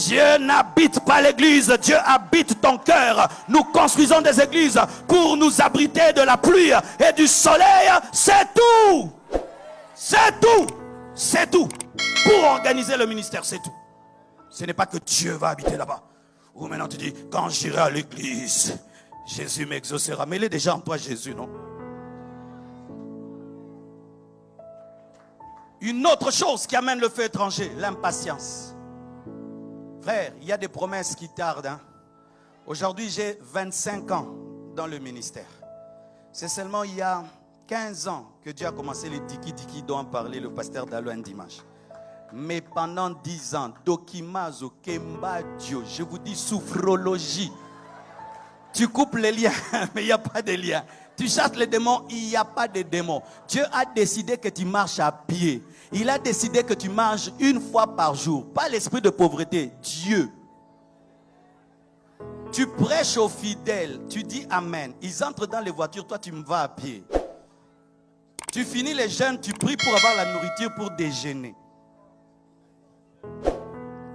Dieu n'habite pas l'église, Dieu habite ton cœur. Nous construisons des églises pour nous abriter de la pluie et du soleil. C'est tout. C'est tout. C'est tout. Pour organiser le ministère, c'est tout. Ce n'est pas que Dieu va habiter là-bas. Ou maintenant tu dis, quand j'irai à l'église, Jésus m'exaucera. Mais il est déjà en toi, Jésus, non? Une autre chose qui amène le feu étranger, l'impatience. Frère, il y a des promesses qui tardent. Hein? Aujourd'hui, j'ai 25 ans dans le ministère. C'est seulement il y a 15 ans que Dieu a commencé les diki-diki dont a parlé le pasteur Daloin dimanche. Mais pendant 10 ans, Dokimazo, Kemba, Dieu, je vous dis sophrologie. Tu coupes les liens, mais il n'y a pas de liens. Tu chasses les démons, il n'y a pas de démons. Dieu a décidé que tu marches à pied. Il a décidé que tu manges une fois par jour. Pas l'esprit de pauvreté, Dieu. Tu prêches aux fidèles, tu dis Amen. Ils entrent dans les voitures, toi tu me vas à pied. Tu finis les jeûnes, tu pries pour avoir la nourriture pour déjeuner.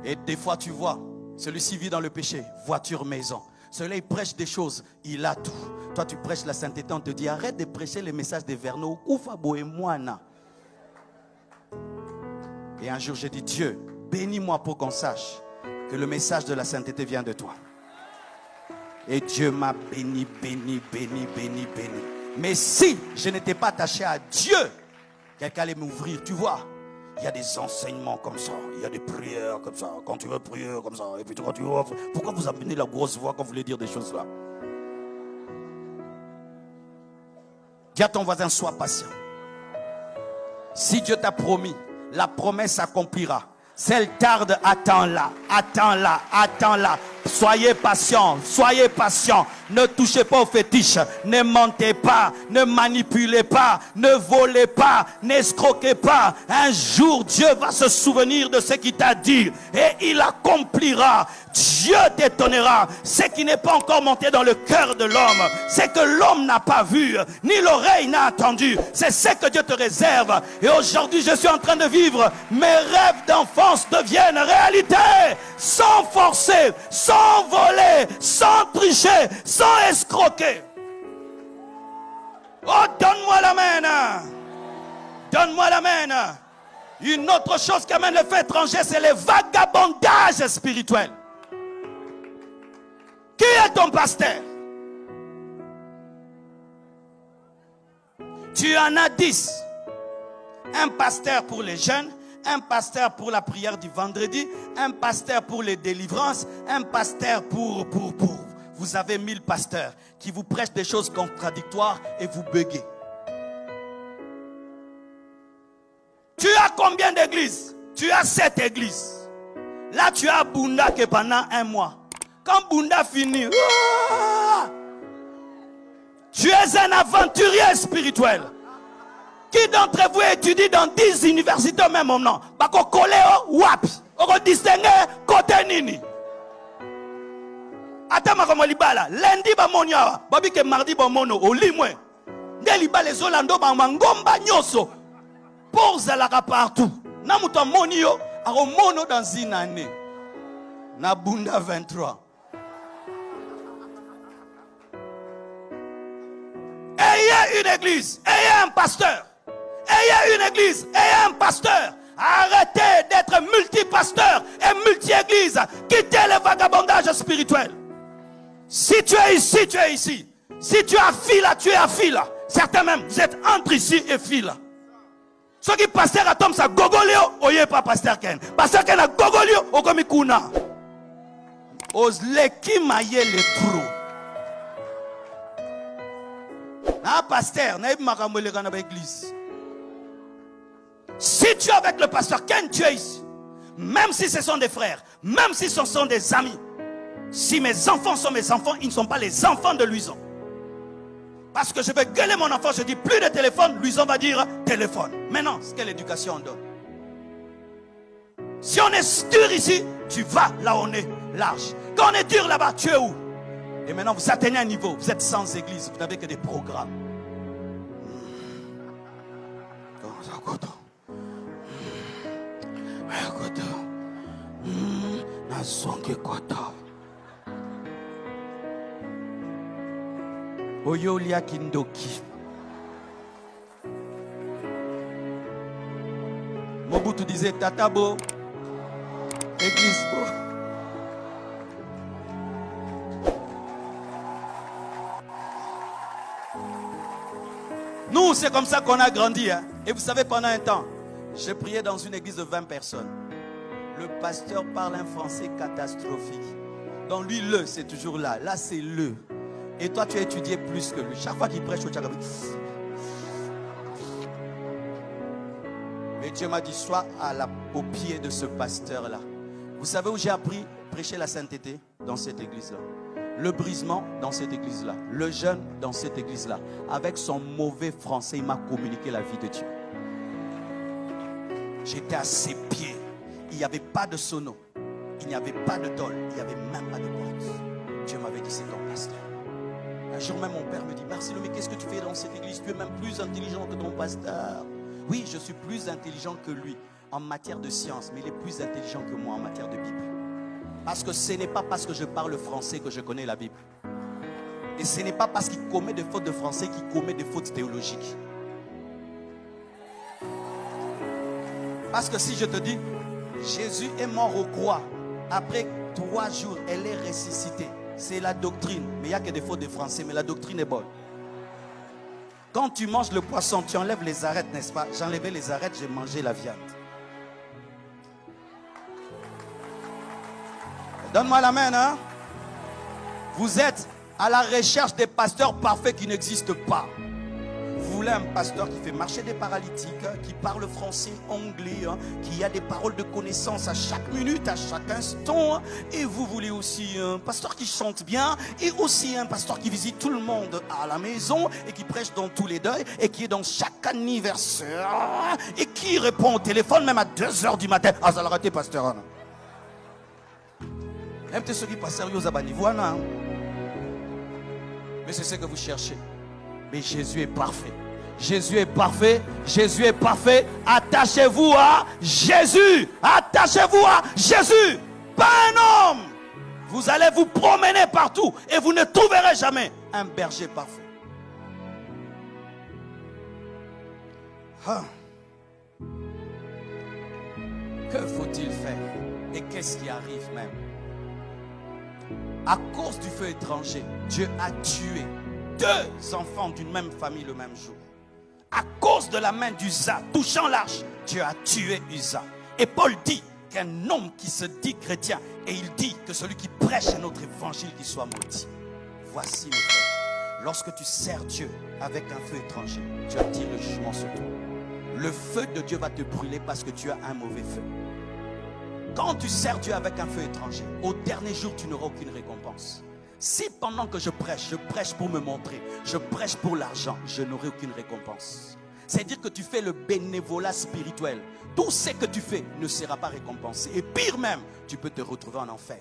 Et des fois tu vois, celui-ci vit dans le péché, voiture, maison. Celui-là il prêche des choses, il a tout. Toi tu prêches la sainteté, on te dit arrête de prêcher les messages des Verneaux. Et un jour j'ai dit Dieu, bénis-moi pour qu'on sache que le message de la sainteté vient de toi. Et Dieu m'a béni, béni, béni, béni, béni. Mais si je n'étais pas attaché à Dieu, quelqu'un allait m'ouvrir, tu vois. Il y a des enseignements comme ça, il y a des prières comme ça, quand tu veux prier comme ça, et puis quand tu offres. Pourquoi vous amenez la grosse voix quand vous voulez dire des choses là? Dis à ton voisin, sois patient. Si Dieu t'a promis, la promesse s'accomplira. Si elle tarde, attends-la, attends-la, attends-la. Soyez patient, soyez patient. Ne touchez pas aux fétiches, ne mentez pas, ne manipulez pas, ne volez pas, n'escroquez pas. Un jour, Dieu va se souvenir de ce qu'il t'a dit et il accomplira. Dieu t'étonnera. Ce qui n'est pas encore monté dans le cœur de l'homme, c'est que l'homme n'a pas vu, ni l'oreille n'a entendu. C'est ce que Dieu te réserve. Et aujourd'hui, je suis en train de vivre. Mes rêves d'enfance deviennent réalité. Sans forcer, sans voler, sans tricher, sans escroquer. Oh, donne-moi l'amen. Donne-moi l'amen. Une autre chose qui amène le fait étranger, c'est le vagabondage spirituel. Qui est ton pasteur? Tu en as 10. Un pasteur pour les jeunes, un pasteur pour la prière du vendredi, un pasteur pour les délivrances, un pasteur pour. Vous avez 1000 pasteurs qui vous prêchent des choses contradictoires et vous buguez. Tu as combien d'églises? Tu as 7 églises. Là, tu as Bunda qui est pendant 1 mois. Quand Bunda finit, tu es un aventurier spirituel. Qui d'entre vous étudie dans 10 universités au même moment? Bako koleo wapi? Oko distingue côté nini? Atama comme libala. Lundi ba monyawa. Babi ke mardi ba mono. Olimwe. Nde libala zolando ba mangomba nyoso. Pose la partout. Na muto moni yo. Ako mono dans une année. Na Bunda 23. Ayez une église. Ayez un pasteur. Ayez une église, ayez un pasteur. Arrêtez d'être multipasteur et multi-église. Quittez le vagabondage spirituel. Si tu es ici, tu es ici. Si tu as fila, tu es à fila. Certains même, vous êtes entre ici et fila. Ceux qui pasteur à Tom, ça gogolio, oye pas pasteur Ken. Pasteur Ken a gogolio, okomikuna. Ose leki maye le trou. Na pasteur, na makamole kana ba église. Si tu es avec le pasteur Ken, tu es ici. Même si ce sont des frères, même si ce sont des amis. Si mes enfants sont mes enfants, ils ne sont pas les enfants de Louison. Parce que je vais gueuler mon enfant, je dis plus de téléphone, Louison va dire téléphone. Maintenant, c'est quelle éducation on donne? Si on est dur ici, tu vas là où on est large. Quand on est dur là-bas, tu es où? Et maintenant, vous atteignez un niveau, vous êtes sans église, vous n'avez que des programmes. Azonge Kwata. Oyolia Kindoki. Mobutu disait Tatabo, Église Bo. Nous, c'est comme ça qu'on a grandi. Hein. Et vous savez, pendant un temps, j'ai prié dans une église de 20 personnes. Le pasteur parle un français catastrophique. Donc lui, c'est toujours là. Là, c'est le. Et toi, tu as étudié plus que lui. Chaque fois qu'il prêche au Tchagabi. Mais Dieu m'a dit, sois au pied de ce pasteur-là. Vous savez où j'ai appris à prêcher la sainteté? Dans cette église-là. Le brisement dans cette église-là. Le jeûne dans cette église-là. Avec son mauvais français, il m'a communiqué la vie de Dieu. J'étais à ses pieds. Il n'y avait pas de sono. Il n'y avait pas de tôle. Il n'y avait même pas de porte. Dieu m'avait dit, c'est ton pasteur. Un jour même, mon père me dit, Marcelo, mais qu'est-ce que tu fais dans cette église? Tu es même plus intelligent que ton pasteur. Oui, je suis plus intelligent que lui en matière de science, mais il est plus intelligent que moi en matière de Bible. Parce que ce n'est pas parce que je parle français que je connais la Bible. Et ce n'est pas parce qu'il commet des fautes de français qu'il commet des fautes théologiques. Parce que si je te dis, Jésus est mort au croix, après 3 jours, elle est ressuscitée. C'est la doctrine. Mais il n'y a que des fautes de français, mais la doctrine est bonne. Quand tu manges le poisson, tu enlèves les arêtes, n'est-ce pas? J'enlevais les arêtes, j'ai mangé la viande. Donne-moi la main, hein? Vous êtes à la recherche des pasteurs parfaits qui n'existent pas. Vous voulez un pasteur qui fait marcher des paralytiques, qui parle français, anglais, qui a des paroles de connaissance à chaque minute, à chaque instant. Et vous voulez aussi un pasteur qui chante bien, et aussi un pasteur qui visite tout le monde à la maison, et qui prêche dans tous les deuils, et qui est dans chaque anniversaire, et qui répond au téléphone même à 2h du matin. Ah, ça l'a raté, pasteur. Même ceux qui passent sérieux à niveau, mais c'est ce que vous cherchez. Mais Jésus est parfait. Jésus est parfait. Jésus est parfait. Attachez-vous à Jésus. Attachez-vous à Jésus. Pas un homme. Vous allez vous promener partout et vous ne trouverez jamais un berger parfait. Que faut-il faire? Et qu'est-ce qui arrive même? À cause du feu étranger, Dieu a tué 2 enfants d'une même famille le même jour. À cause de la main d'Uza touchant l'arche, Dieu a tué Uza. Et Paul dit qu'un homme qui se dit chrétien, et il dit que celui qui prêche un autre évangile qui soit maudit. Voici mes frères, lorsque tu sers Dieu avec un feu étranger, tu attires le jugement sur toi. Le feu de Dieu va te brûler parce que tu as un mauvais feu. Quand tu sers Dieu avec un feu étranger, au dernier jour, tu n'auras aucune récompense. Si pendant que je prêche pour me montrer, je prêche pour l'argent, je n'aurai aucune récompense. C'est-à-dire que tu fais le bénévolat spirituel. Tout ce que tu fais ne sera pas récompensé. Et pire même, tu peux te retrouver en enfer.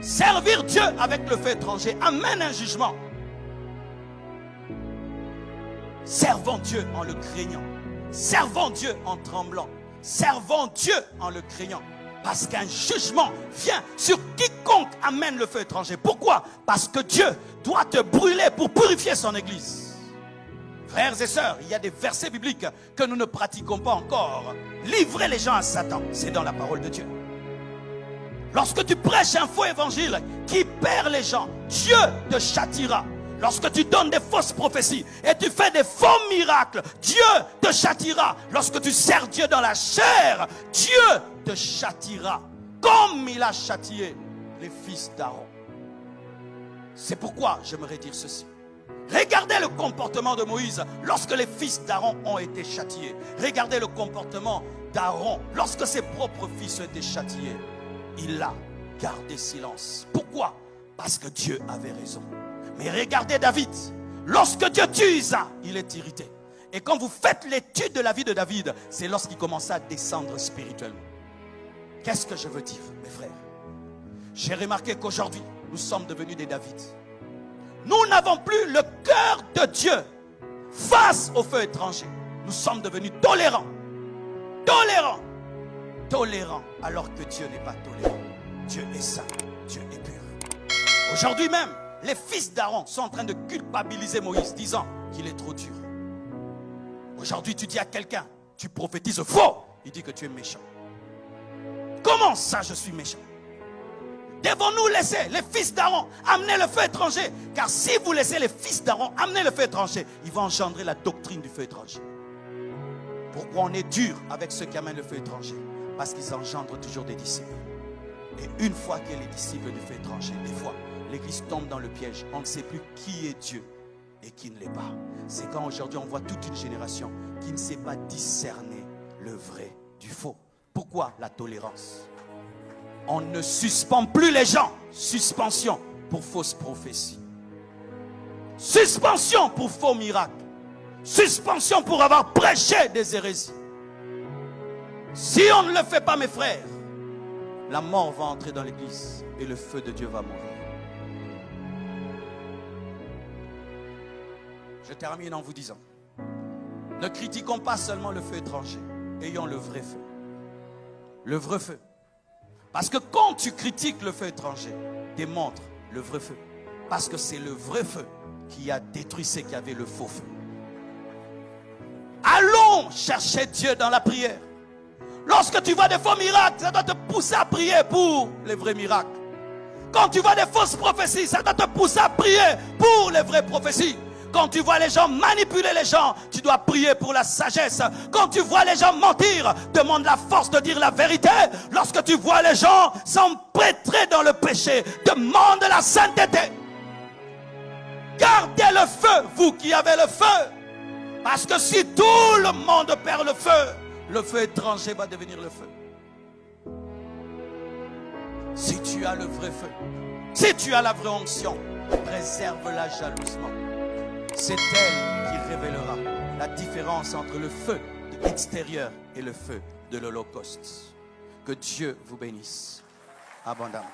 Servir Dieu avec le feu étranger amène un jugement. Servons Dieu en le craignant. Servons Dieu en tremblant. Servons Dieu en le craignant. Parce qu'un jugement vient sur quiconque amène le feu étranger. Pourquoi? Parce que Dieu doit te brûler pour purifier son église. Frères et sœurs, il y a des versets bibliques que nous ne pratiquons pas encore. Livrer les gens à Satan, c'est dans la parole de Dieu. Lorsque tu prêches un faux évangile qui perd les gens, Dieu te châtiera. Lorsque tu donnes des fausses prophéties et tu fais des faux miracles, Dieu te châtiera. Lorsque tu sers Dieu dans la chair, Dieu te châtiera. Comme il a châtié les fils d'Aaron. C'est pourquoi j'aimerais dire ceci. Regardez le comportement de Moïse lorsque les fils d'Aaron ont été châtiés. Regardez le comportement d'Aaron lorsque ses propres fils ont été châtiés. Il a gardé silence. Pourquoi? Parce que Dieu avait raison. Mais regardez David, lorsque Dieu tue Uza, il est irrité. Et quand vous faites l'étude de la vie de David, c'est lorsqu'il commençait à descendre spirituellement. Qu'est-ce que je veux dire, mes frères? J'ai remarqué qu'aujourd'hui, nous sommes devenus des David. Nous n'avons plus le cœur de Dieu face au feu étranger. Nous sommes devenus tolérants. Tolérants. tolérant alors que Dieu n'est pas tolérant. Dieu est saint, Dieu est pur. Aujourd'hui même, les fils d'Aaron sont en train de culpabiliser Moïse, disant qu'il est trop dur. Aujourd'hui, tu dis à quelqu'un, tu prophétises faux, il dit que tu es méchant. Comment ça, je suis méchant? Devons-nous laisser les fils d'Aaron amener le feu étranger? Car si vous laissez les fils d'Aaron amener le feu étranger, ils vont engendrer la doctrine du feu étranger. Pourquoi on est dur avec ceux qui amènent le feu étranger? Parce qu'ils engendrent toujours des disciples. Et une fois que les disciples du feu étranger, des fois, l'église tombe dans le piège. On ne sait plus qui est Dieu et qui ne l'est pas. C'est quand aujourd'hui on voit toute une génération qui ne sait pas discerner le vrai du faux. Pourquoi la tolérance? On ne suspend plus les gens. Suspension pour fausses prophéties. Suspension pour faux miracles. Suspension pour avoir prêché des hérésies. Si on ne le fait pas, mes frères, la mort va entrer dans l'église et le feu de Dieu va mourir. Je termine en vous disant, ne critiquons pas seulement le feu étranger, ayons le vrai feu. Le vrai feu. Parce que quand tu critiques le feu étranger, démontre le vrai feu. Parce que c'est le vrai feu qui a détruit ceux qui avaient le faux feu. Allons chercher Dieu dans la prière. Lorsque tu vois des faux miracles, ça doit te pousser à prier pour les vrais miracles. Quand tu vois des fausses prophéties, ça doit te pousser à prier pour les vraies prophéties. Quand tu vois les gens manipuler les gens, tu dois prier pour la sagesse. Quand tu vois les gens mentir, demande la force de dire la vérité. Lorsque tu vois les gens s'empêtrer dans le péché, demande la sainteté. Gardez le feu, vous qui avez le feu. Parce que si tout le monde perd le feu étranger va devenir le feu. Si tu as le vrai feu, si tu as la vraie onction, préserve-la jalousement. C'est elle qui révélera la différence entre le feu extérieur et le feu de l'Holocauste. Que Dieu vous bénisse abondamment.